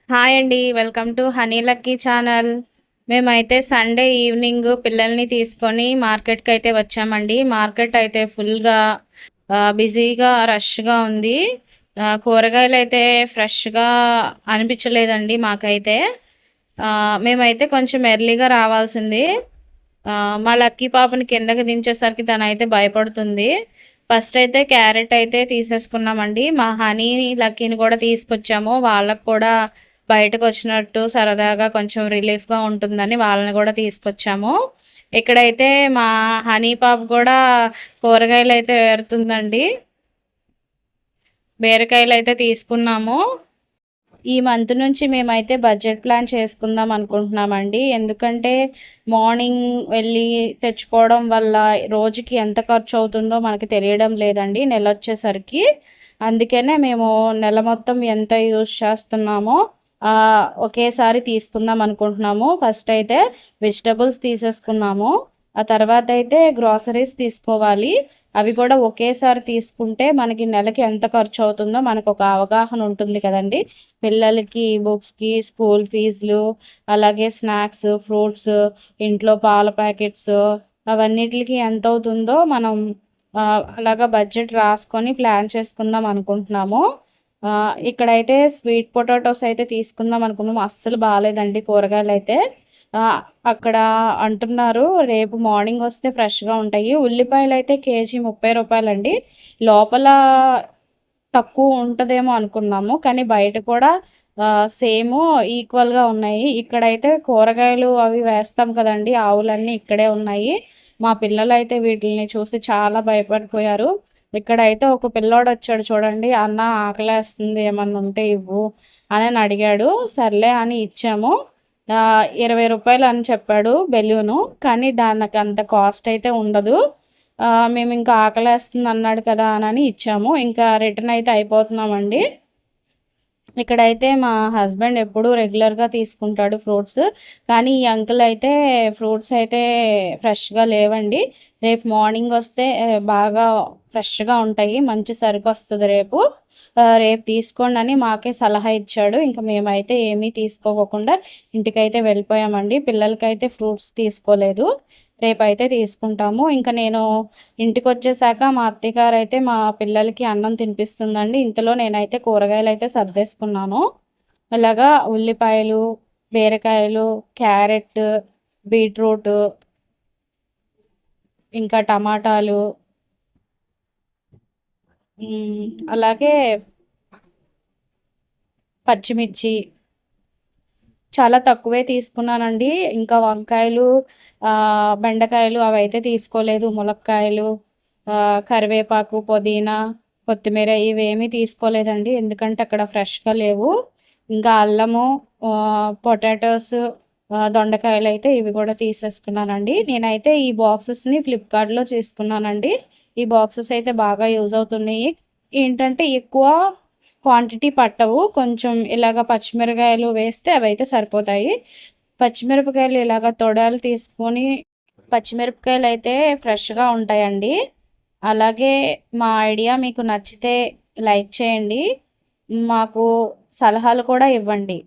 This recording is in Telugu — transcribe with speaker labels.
Speaker 1: హాయ్ అండి. Welcome to honey lucky channel. మేమైతే సండే ఈవినింగ్ పిల్లల్ని తీసుకొని మార్కెట్‌కి అయితే వచ్చామండి. మార్కెట్ అయితే ఫుల్‌గా బిజీగా, రష్‌గా ఉంది. కూరగాయలైతే ఫ్రెష్‌గా అనిపించలేదండి మాకైతే. మేమైతే కొంచెం ఎర్లీగా రావాల్సింది. మా లక్కీ పాపని కిందకి దించేసరికి తనైతే భయపడుతుంది. ఫస్ట్ అయితే క్యారెట్ అయితే తీసేసుకున్నామండి. మా హనీ, లక్కీని కూడా తీసుకొచ్చాము. వాళ్ళకి కూడా బయటకొచ్చినట్టు సరదాగా కొంచెం రిలీఫ్‌గా ఉంటుందని వాళ్ళని గూడా తీసుకొచ్చాము. ఇక్కడైతే మా హనీ పాప కూడా కూరగాయలైతే ఏరుతుందండి. బీరకాయలైతే తీసుకున్నాము. ఈ మంత్ నుంచి మేమైతే బడ్జెట్ ప్లాన్ చేసుకుందాం అనుకుంటున్నామండి. ఎందుకంటే మార్నింగ్ వెళ్ళి తెచ్చుకోవడం వల్ల రోజుకి ఎంత ఖర్చవుతుందో మనకి తెలియడం లేదండి నెలొచ్చేసరికి. అందుకనే మేము నెల మొత్తం ఎంత యూజ్ చేస్తున్నామో ఒకేసారి తీసుకుందాం అనుకుంటున్నాము. ఫస్ట్ అయితే వెజిటబుల్స్ తీసేసుకున్నాము. ఆ తర్వాతయితే గ్రోసరీస్ తీసుకోవాలి. అవి కూడా ఒకేసారి తీసుకుంటే మనకి నెలకి ఎంత ఖర్చవుతుందో మనకొక అవగాహన ఉంటుంది కదండీ! పిల్లలకి బుక్స్‌కి, స్కూల్ ఫీజులు, అలాగే స్నాక్స్, ఫ్రూట్స్, ఇంట్లో పాల ప్యాకెట్స్ అవన్నిట్లికి ఎంతవుతుందో మనం అలాగా బడ్జెట్ రాసుకొని ప్లాన్ చేసుకుందాం అనుకుంటున్నాము. ఇక్కడైతే స్వీట్ పొటాటోస్ అయితే తీసుకుందాం అనుకున్నాము. అస్సలు బాలేదండి కూరగాయలైతే. ఆహ్, అక్కడ అంటున్నారు రేపు మార్నింగ్ వస్తే ఫ్రెష్‌గా ఉంటాయి. ఉల్లిపాయలైతే కేజీ రూ. 30 లోపల తక్కువ ఉంటదేమో అనుకున్నాము. కానీ బయట కూడా సేము ఈక్వల్‌గా ఉన్నాయి. ఇక్కడైతే కూరగాయలు అవి వేస్తాం కదండీ! ఆవులన్నీ ఇక్కడే ఉన్నాయి. మా పిల్లలైతే వీటిల్ని చూసి చాలా భయపడిపోయారు. ఇక్కడైతే ఒక పిల్లోడొచ్చాడు చూడండి. "అన్న ఆకలేస్తుంది ఏమన్నా ఉంటే ఇవ్వు" అనని అడిగాడు. సర్లే అని ఇచ్చాము. రూ. 20 అని చెప్పాడు బెలూను. కానీ దానికంత కాస్ట్ అయితే ఉండదు. మేమింకా ఆకలేస్తుంది అన్నాడు కదా అనని ఇచ్చాము. ఇంకా రిటర్న్ అయితే అయిపోతున్నామండి. ఇక్కడైతే మా హస్బెండ్ ఎప్పుడూ రెగ్యులర్‌గా తీసుకుంటాడు ఫ్రూట్స్. కానీ ఈ అంకుల్ అయితే ఫ్రూట్స్ అయితే ఫ్రెష్‌గా లేవండి. రేపు మార్నింగ్ వస్తే బాగా ఫ్రెష్‌గా ఉంటాయి. మంచి సరుకొస్తది రేపు. రేపు తీసుకోండని మాకే సలహా ఇచ్చాడు. ఇంక మేమైతే ఏమీ తీసుకోకోకుండా ఇంటికైతే వెళ్ళిపోయామండి. పిల్లలకైతే ఫ్రూట్స్ తీసుకోలేదు. రేపైతే తీసుకుంటాము. ఇంక నేను ఇంటికొచ్చేసాక మా అత్తయ్యగారైతే మా పిల్లలకి అన్నం తినిపిస్తుందండి. ఇంతలో నేనైతే కూరగాయలైతే సర్దేసుకున్నాను. ఇలాగా ఉల్లిపాయలు, బీరకాయలు, క్యారెట్, బీట్రూటు, ఇంకా టమాటాలు, అలాగే పచ్చిమిర్చి చాలా తక్కువే తీసుకున్నానండి. ఇంకా వంకాయలు, బెండకాయలు అవైతే తీసుకోలేదు. ములక్కాయలు, కరివేపాకు, పుదీనా, కొత్తిమీర ఇవేమీ తీసుకోలేదండి. ఎందుకంటే అక్కడ ఫ్రెష్‌గా లేవు. ఇంకా అల్లము, పొటాటోస్, దొండకాయలైతే ఇవి కూడా తీసేసుకున్నానండి. నేనైతే ఈ బాక్సెస్‌ని ఫ్లిప్‌కార్ట్‌లో చేసుకున్నానండి. ఈ బాక్సెస్ అయితే బాగా యూజ్ అవుతున్నాయి. ఏంటంటే ఎక్కువ క్వాంటిటీ పట్టవు. కొంచెం ఇలాగ పచ్చిమిరకాయలు వేస్తే అవైతే సరిపోతాయి. పచ్చిమిరపకాయలు ఇలాగ తొడాలు తీసుకొని పచ్చిమిరపకాయలైతే ఫ్రెష్‌గా ఉంటాయండి. అలాగే మా ఐడియా మీకు నచ్చితే లైక్ చేయండి. మాకు సలహాలు కూడా ఇవ్వండి.